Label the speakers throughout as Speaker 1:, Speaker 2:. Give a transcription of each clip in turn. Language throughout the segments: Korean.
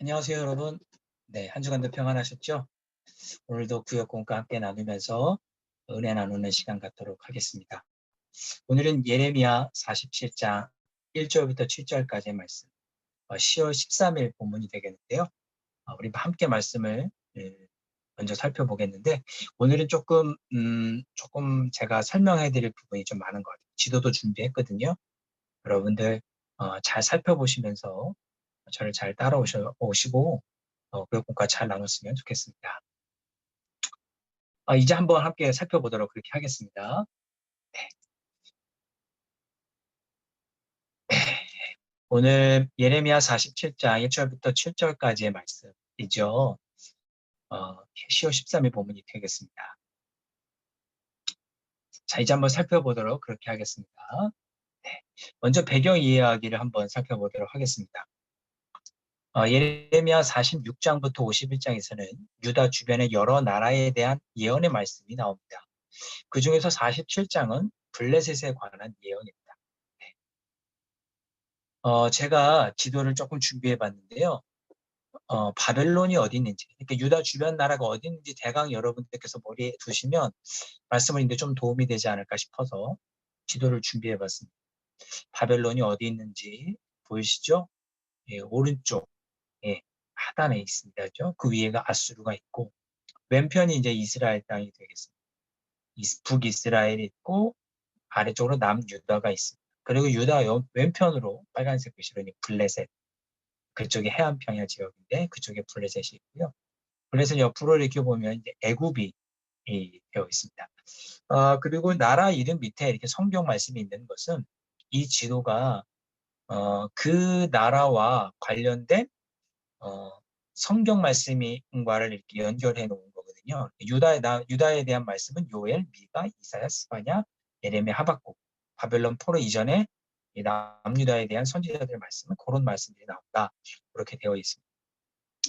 Speaker 1: 안녕하세요, 여러분. 네, 한 주간도 평안하셨죠? 오늘도 구역공과 함께 나누면서 은혜 나누는 시간 갖도록 하겠습니다. 오늘은 예레미야 47장 1절부터 7절까지의 말씀, 10월 13일 본문이 되겠는데요. 우리 함께 말씀을 먼저 살펴보겠는데, 오늘은 조금 제가 설명해 드릴 부분이 좀 많은 것 같아요. 지도도 준비했거든요. 여러분들 잘 살펴보시면서 저를 잘 따라오시고 교육공과 잘 나눴으면 좋겠습니다. 이제 한번 함께 살펴보도록 그렇게 하겠습니다. 네. 오늘 예레미야 47장 1절부터 7절까지의 말씀이죠. 10월 13일 본문이 되겠습니다. 자, 이제 한번 살펴보도록 그렇게 하겠습니다. 네. 먼저 배경 이야기를 한번 살펴보도록 하겠습니다. 예레미야 46장부터 51장에서는 유다 주변의 여러 나라에 대한 예언의 말씀이 나옵니다. 그 중에서 47장은 블레셋에 관한 예언입니다. 제가 지도를 조금 준비해 봤는데요. 바벨론이 어디 있는지, 그러니까 유다 주변 나라가 어디 있는지 대강 여러분들께서 머리에 두시면 말씀을 이제 좀 도움이 되지 않을까 싶어서 지도를 준비해 봤습니다. 바벨론이 어디 있는지 보이시죠? 예, 오른쪽, 예, 하단에 있습니다. 그죠? 그 위에가 아수르가 있고, 왼편이 이제 이스라엘 땅이 되겠습니다. 북이스라엘이 있고, 아래쪽으로 남유다가 있습니다. 그리고 유다 왼편으로 빨간색 글씨로 블레셋, 그쪽이 해안 평야 지역인데 그쪽에 블레셋이 있고요. 블레셋 옆으로 이렇게 보면 이제 애굽이 되어 있습니다. 그리고 나라 이름 밑에 이렇게 성경 말씀이 있는 것은 이 지도가 그 나라와 관련된 어, 성경 말씀과를 이렇게 연결해 놓은 거거든요. 유다에 대한 말씀은 요엘, 미가, 이사야, 스바냐, 예레미야, 하박국, 바벨론 포로 이전에 이 남유다에 대한 선지자들의 말씀은 그런 말씀들이 나온다. 그렇게 되어 있습니다.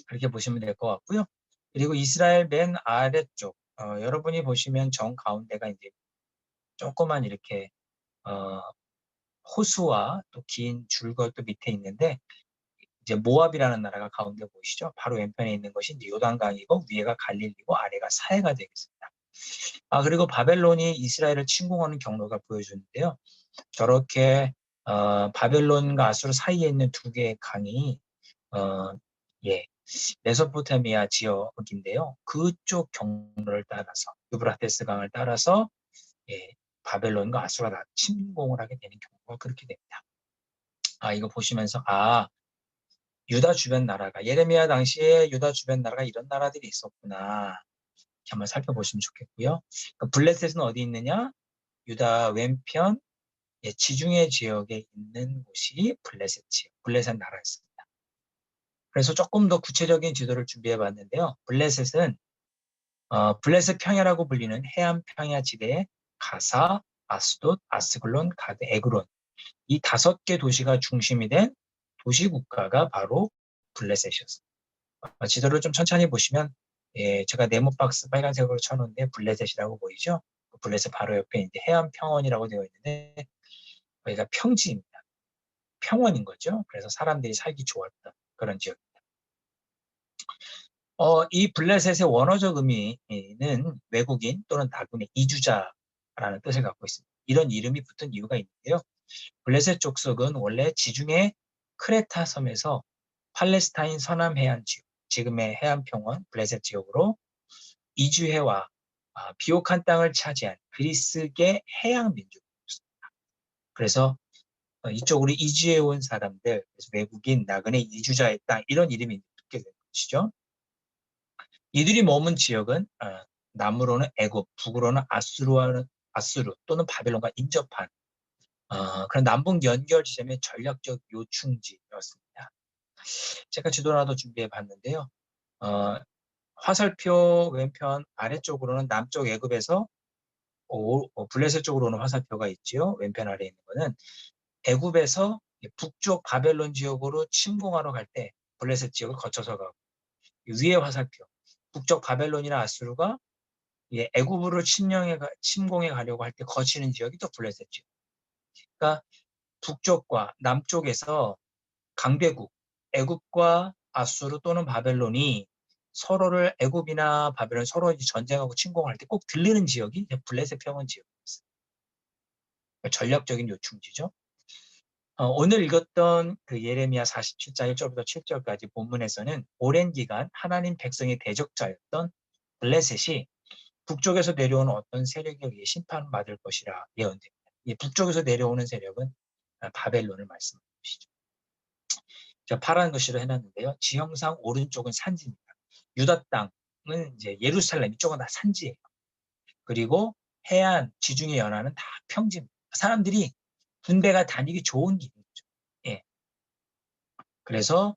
Speaker 1: 그렇게 보시면 될 것 같고요. 그리고 이스라엘 맨 아래쪽, 여러분이 보시면 정 가운데가 이제 조그만 이렇게 어, 호수와 또 긴 줄거 또 밑에 있는데 이제 모압이라는 나라가 가운데 보이시죠? 바로 왼편에 있는 것이 이제 요단강이고 위에가 갈릴리고 아래가 사해가 되겠습니다. 그리고 바벨론이 이스라엘을 침공하는 경로가 보여주는데요. 저렇게 바벨론과 아수르 사이에 있는 두 개의 강이 어, 예, 메소포타미아 지역인데요. 그쪽 경로를 따라서 유브라테스 강을 따라서 예, 바벨론과 아수르가 침공을 하게 되는 경우가 그렇게 됩니다. 이거 보시면서 유다 주변 나라가 예레미야 당시에 유다 주변 나라가 이런 나라들이 있었구나. 이렇게 한번 살펴보시면 좋겠고요. 그러니까 블레셋은 어디 있느냐? 유다 왼편 지중해 지역에 있는 곳이 블레셋 지역, 블레셋 나라였습니다. 그래서 조금 더 구체적인 지도를 준비해 봤는데요. 블레셋은 블레셋 평야라고 불리는 해안 평야 지대에 가사, 아스돗, 아스글론, 가드, 에그론 이 5개 도시가 중심이 된 도시 국가가 바로 블레셋이었습니다. 지도를 좀 천천히 보시면 제가 네모 박스 빨간색으로 쳐놓은데 블레셋이라고 보이죠? 블레셋 바로 옆에 이제 해안 평원이라고 되어 있는데 여기가 평지입니다. 평원인 거죠. 그래서 사람들이 살기 좋았던 그런 지역입니다. 이 블레셋의 원어적 의미는 외국인 또는 나군의 이주자라는 뜻을 갖고 있습니다. 이런 이름이 붙은 이유가 있는데요. 블레셋 족속은 원래 지중해 크레타 섬에서 팔레스타인 서남 해안 지역, 지금의 해안 평원 블레셋 지역으로 이주해와 비옥한 땅을 차지한 그리스계 해양 민족이었습니다. 그래서 이쪽으로 이주해 온 사람들, 그래서 외국인, 나그네, 이주자의 땅 이런 이름이 붙게 된 것이죠. 이들이 머문 지역은 남으로는 애굽, 북으로는 아수르 또는 바벨론과 인접한 그런 남북 연결 지점의 전략적 요충지였습니다. 제가 지도를 하나 더 준비해 봤는데요. 화살표 왼편 아래쪽으로는 남쪽 애굽에서 블레셋 쪽으로 오는 화살표가 있죠. 왼편 아래에 있는 거는 애굽에서 북쪽 바벨론 지역으로 침공하러 갈 때 블레셋 지역을 거쳐서 가고 위에 화살표 북쪽 바벨론이나 아수르가 애굽으로 침공해 가려고 할 때 거치는 지역이 또 블레셋 지역. 그러니까 북쪽과 남쪽에서 강대국 애굽과 아수르 또는 바벨론이 서로를 애굽이나 바벨론 서로 이제 전쟁하고 침공할 때 꼭 들르는 지역이 블레셋 평원 지역이었어요. 전략적인 요충지죠. 오늘 읽었던 그 예레미야 47장 1절부터 7절까지 본문에서는 오랜 기간 하나님 백성의 대적자였던 블레셋이 북쪽에서 내려오는 어떤 세력에 의해 심판받을 것이라 예언됩니다. 이 북쪽에서 내려오는 세력은 바벨론을 말씀하는 것이죠. 제가 파란 글씨로 해놨는데요. 지형상 오른쪽은 산지입니다. 유다 땅은 이제 예루살렘 이쪽은 다 산지예요. 그리고 해안, 지중해 연안은 다 평지입니다. 사람들이 군대가 다니기 좋은 길이죠. 예. 그래서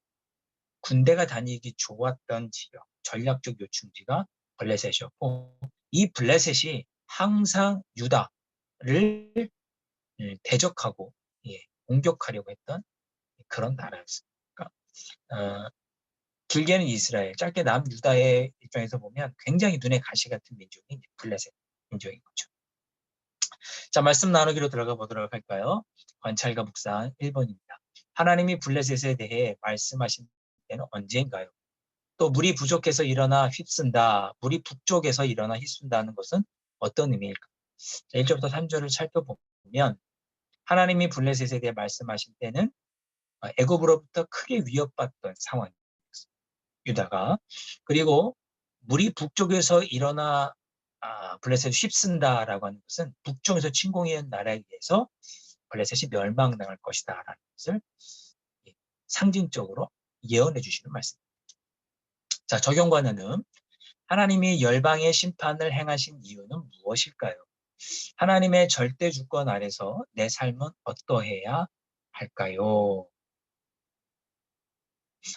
Speaker 1: 군대가 다니기 좋았던 지역, 전략적 요충지가 블레셋이었고, 이 블레셋이 항상 유다를 대적하고 공격하려고 했던 그런 나라였습니다. 그러니까, 길게는 이스라엘, 짧게 남유다의 입장에서 보면 굉장히 눈에 가시 같은 민족이 블레셋 민족인 거죠. 자, 말씀 나누기로 들어가 보도록 할까요? 관찰과 묵상 1번입니다. 하나님이 블레셋에 대해 말씀하신 때는 언제인가요? 또 물이 부족해서 일어나 휩쓴다, 물이 북쪽에서 일어나 휩쓴다는 것은 어떤 의미일까? 1절부터 3절을 살펴보면 하나님이 블레셋에 대해 말씀하신 때는 애굽으로부터 크게 위협받던 상황이었어요. 유다가. 그리고 물이 북쪽에서 일어나 블레셋을 휩쓴다라고 하는 것은 북쪽에서 침공해온 나라에 의해서 블레셋이 멸망당할 것이다라는 것을 상징적으로 예언해 주시는 말씀입니다. 자, 적용과 나눔. 하나님이 열방의 심판을 행하신 이유는 무엇일까요? 하나님의 절대 주권 아래서 내 삶은 어떠해야 할까요?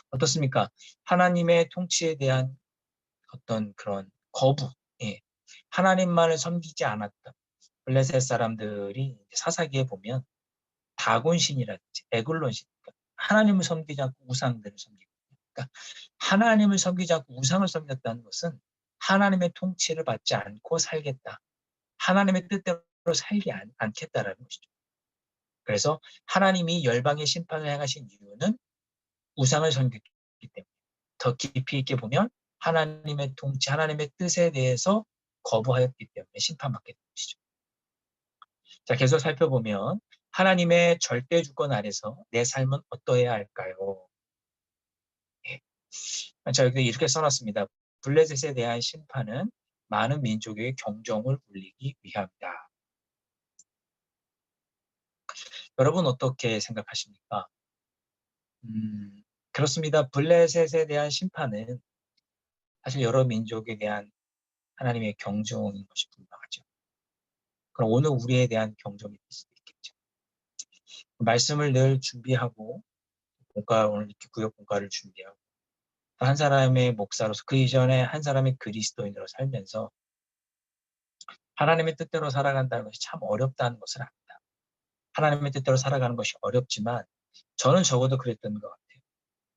Speaker 1: 어떻습니까? 하나님의 통치에 대한 어떤 그런 거부, 하나님만을 섬기지 않았던 블레셋 사람들이 사사기에 보면 다곤신이라든지 에글론신, 하나님을 섬기지 않고 우상들을 섬기고, 그러니까 하나님을 섬기지 않고 우상을 섬겼다는 것은 하나님의 통치를 받지 않고 살겠다. 하나님의 뜻대로 살지 않겠다라는 것이죠. 그래서 하나님이 열방의 심판을 행하신 이유는 우상을 섬겼기 때문에 더 깊이 있게 보면 하나님의 통치, 하나님의 뜻에 대해서 거부하였기 때문에 심판받게 된 것이죠. 자, 계속 살펴보면 하나님의 절대 주권 아래서 내 삶은 어떠해야 할까요? 자, 여기 이렇게 써놨습니다. 블레셋에 대한 심판은 많은 민족의 경종을 울리기 위함이다. 여러분 어떻게 생각하십니까? 그렇습니다. 블레셋에 대한 심판은 사실 여러 민족에 대한 하나님의 경종인 것이 분명하죠. 그럼 오늘 우리에 대한 경종이 될 수도 있겠죠. 말씀을 늘 준비하고 오늘 이렇게 구역 공과를 준비하고 한 사람의 목사로서 그 이전에 한 사람의 그리스도인으로 살면서 하나님의 뜻대로 살아간다는 것이 참 어렵다는 것을 압니다. 하나님의 뜻대로 살아가는 것이 어렵지만 저는 적어도 그랬던 것 같아요.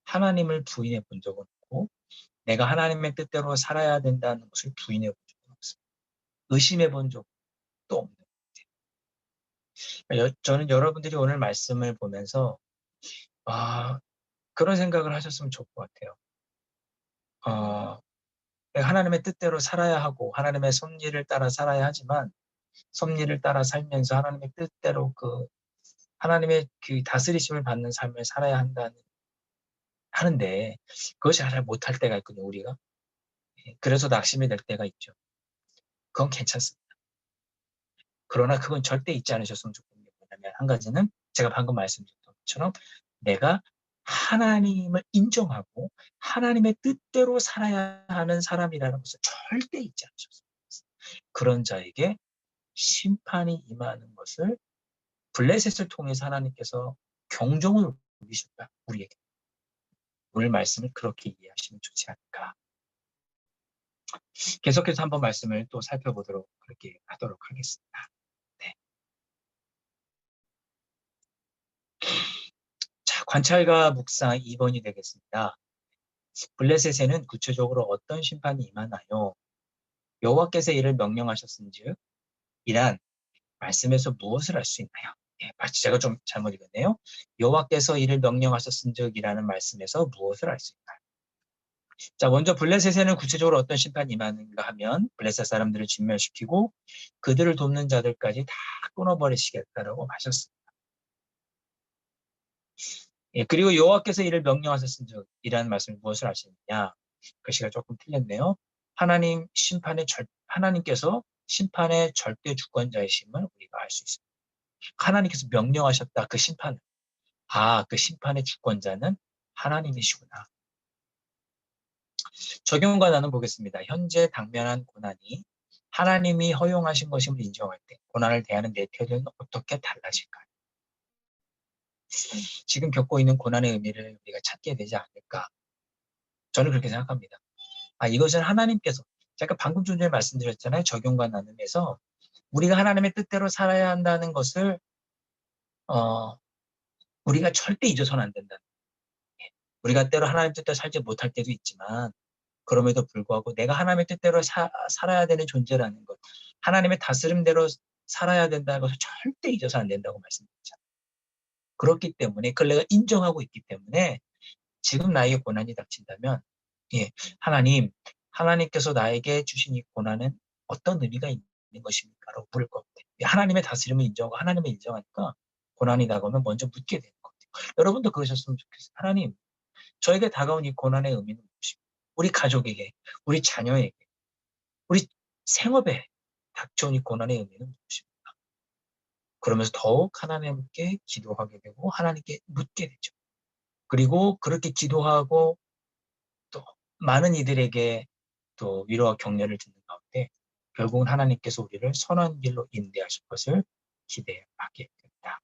Speaker 1: 하나님을 부인해 본 적은 없고 내가 하나님의 뜻대로 살아야 된다는 것을 부인해 본 적은 없습니다. 의심해 본 적도 없는 것 같아요. 저는 여러분들이 오늘 말씀을 보면서 그런 생각을 하셨으면 좋을 것 같아요. 내가 하나님의 뜻대로 살아야 하고 하나님의 섭리를 따라 살아야 하지만 섭리를 따라 살면서 하나님의 뜻대로 하나님의 그 다스리심을 받는 삶을 살아야 하는데 그것이 잘 못할 때가 있거든요, 우리가. 그래서 낙심이 될 때가 있죠. 그건 괜찮습니다. 그러나 그건 절대 잊지 않으셨으면 좋겠는 게 뭐냐면 한 가지는 제가 방금 말씀드렸던 것처럼 내가 하나님을 인정하고 하나님의 뜻대로 살아야 하는 사람이라는 것을 절대 잊지 않으셨어요. 그런 자에게 심판이 임하는 것을 블레셋을 통해서 하나님께서 경종을 울리셨다, 우리에게. 오늘 말씀을 그렇게 이해하시면 좋지 않을까. 계속해서 한번 말씀을 또 살펴보도록 그렇게 하도록 하겠습니다. 네. 자, 관찰과 묵상 2번이 되겠습니다. 블레셋에는 구체적으로 어떤 심판이 임하나요? 여호와께서 이를 명령하셨은즉 이란 말씀에서 무엇을 알 수 있나요? 마치 제가 좀 잘못 읽었네요. 여호와께서 이를 명령하셨은적이라는 말씀에서 무엇을 알 수 있나요? 자, 먼저 블레셋에는 구체적으로 어떤 심판이 임하는가 하면 블레셋 사람들을 진멸시키고 그들을 돕는 자들까지 다 끊어버리시겠다라고 하셨습니다. 그리고 여호와께서 이를 명령하셨은적이라는 말씀을 무엇을 아시느냐? 글씨가 조금 틀렸네요. 하나님께서 심판의 절대 주권자이심을 우리가 알 수 있습니다. 하나님께서 명령하셨다. 그 심판을. 그 심판의 주권자는 하나님이시구나. 적용과 나눈 보겠습니다. 현재 당면한 고난이 하나님이 허용하신 것임을 인정할 때 고난을 대하는 내 태도는 어떻게 달라질까요? 지금 겪고 있는 고난의 의미를 우리가 찾게 되지 않을까? 저는 그렇게 생각합니다. 이것은 하나님께서 제가 방금 전에 말씀드렸잖아요. 적용과 나눔에서 우리가 하나님의 뜻대로 살아야 한다는 것을 우리가 절대 잊어서는 안 된다. 우리가 때로 하나님 뜻대로 살지 못할 때도 있지만 그럼에도 불구하고 내가 하나님의 뜻대로 살아야 되는 존재라는 것, 하나님의 다스림대로 살아야 된다는 것을 절대 잊어서 안 된다고 말씀드렸잖아요. 그렇기 때문에 그걸 내가 인정하고 있기 때문에 지금 나에게 고난이 닥친다면 하나님께서 나에게 주신 이 고난은 어떤 의미가 있는 것입니까? 라고 물을 것 같아요. 하나님의 다스림을 인정하고 하나님을 인정하니까 고난이 다가오면 먼저 묻게 되는 것 같아요. 여러분도 그러셨으면 좋겠어요. 하나님, 저에게 다가온 이 고난의 의미는 무엇입니까? 우리 가족에게, 우리 자녀에게, 우리 생업에 닥쳐온 이 고난의 의미는 무엇입니까? 그러면서 더욱 하나님께 기도하게 되고 하나님께 묻게 되죠. 그리고 그렇게 기도하고 또 많은 이들에게 또 위로와 격려를 듣는 가운데 결국은 하나님께서 우리를 선한 길로 인도하실 것을 기대하게 됩니다.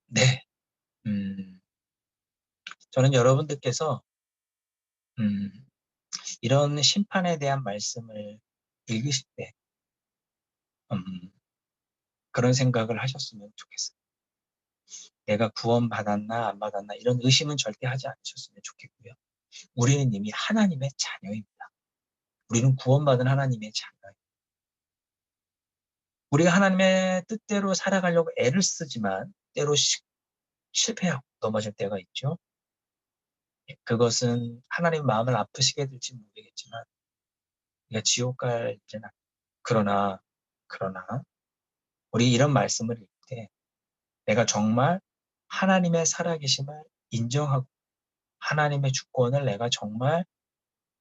Speaker 1: 네. 저는 여러분들께서 음, 이런 심판에 대한 말씀을 읽으실 때 음, 그런 생각을 하셨으면 좋겠어요. 내가 구원받았나 안 받았나 이런 의심은 절대 하지 않으셨으면 좋겠고요. 우리는 이미 하나님의 자녀입니다. 우리는 구원받은 하나님의 자녀예요. 우리가 하나님의 뜻대로 살아가려고 애를 쓰지만 때로 실패하고 넘어질 때가 있죠. 그것은 하나님 마음을 아프시게 될지 모르겠지만 우리가 지옥 갈 일은 아니에요. 그러나 우리 이런 말씀을 읽을 때 내가 정말 하나님의 살아계심을 인정하고 하나님의 주권을 내가 정말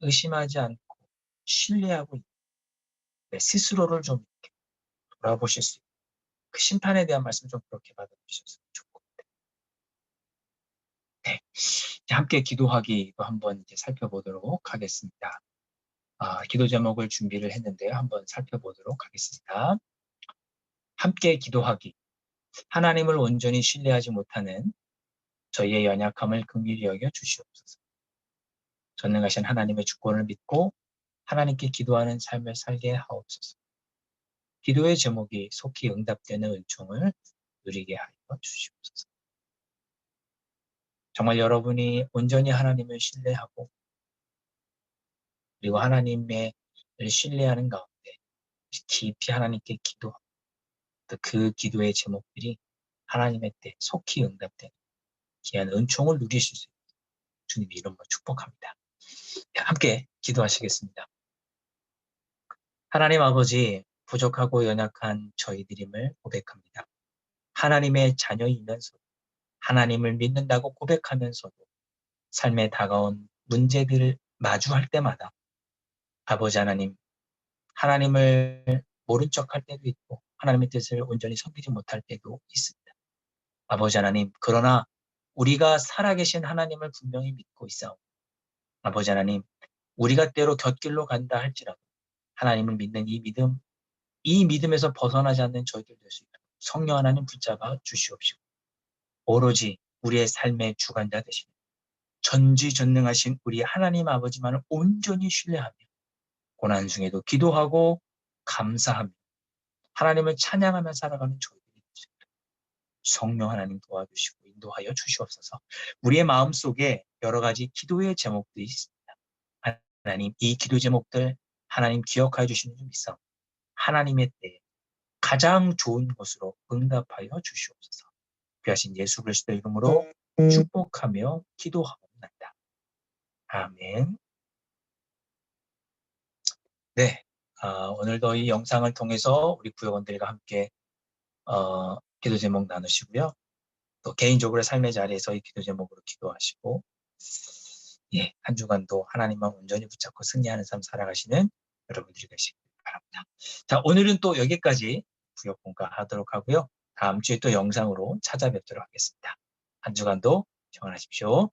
Speaker 1: 의심하지 않고 신뢰하고 내 스스로를 좀 이렇게 돌아보실 수 있고 그 심판에 대한 말씀 좀 그렇게 받아주셨으면 좋고 네. 함께 기도하기도 한번 이제 살펴보도록 하겠습니다. 기도 제목을 준비를 했는데요. 한번 살펴보도록 하겠습니다. 함께 기도하기. 하나님을 온전히 신뢰하지 못하는 저희의 연약함을 긍휼히 여겨 주시옵소서. 전능하신 하나님의 주권을 믿고 하나님께 기도하는 삶을 살게 하옵소서. 기도의 제목이 속히 응답되는 은총을 누리게 하여 주시옵소서. 정말 여러분이 온전히 하나님을 신뢰하고 그리고 하나님을 신뢰하는 가운데 깊이 하나님께 기도하고 또 그 기도의 제목들이 하나님의 때 속히 응답되는 귀한 은총을 누리실 수 있도록 주님의 이름으로 축복합니다. 함께 기도하시겠습니다. 하나님 아버지, 부족하고 연약한 저희들임을 고백합니다. 하나님의 자녀이면서 하나님을 믿는다고 고백하면서도 삶에 다가온 문제들을 마주할 때마다 아버지 하나님, 하나님을 모른 척할 때도 있고 하나님의 뜻을 온전히 섬기지 못할 때도 있습니다. 아버지 하나님, 그러나 우리가 살아계신 하나님을 분명히 믿고 있사오니 아버지 하나님, 우리가 때로 곁길로 간다 할지라도 하나님을 믿는 이 믿음에서 벗어나지 않는 저희들 될 수 있도록 성령 하나님 붙잡아 주시옵시고 오로지 우리의 삶의 주관자 되시는 전지전능하신 우리 하나님 아버지만을 온전히 신뢰하며 고난 중에도 기도하고 감사하며 하나님을 찬양하며 살아가는 저희들이 되시도록 성령 하나님 도와주시고 인도하여 주시옵소서. 우리의 마음속에 여러 가지 기도의 제목들이 있습니다. 하나님, 이 기도 제목들 하나님 기억하여 주시는 점 있어. 하나님의 때에 가장 좋은 것으로 응답하여 주시옵소서. 귀하신 예수 그리스도 이름으로 축복하며 기도하옵나이다. 아멘. 네, 오늘도 이 영상을 통해서 우리 구역원들과 함께 기도 제목 나누시고요. 또 개인적으로 삶의 자리에서 이 기도 제목으로 기도하시고, 예, 한 주간도 하나님만 온전히 붙잡고 승리하는 삶 살아가시는 여러분들이 되시길 바랍니다. 자, 오늘은 또 여기까지 구역 공부하도록 하고요. 다음 주에 또 영상으로 찾아뵙도록 하겠습니다. 한 주간도 평안하십시오.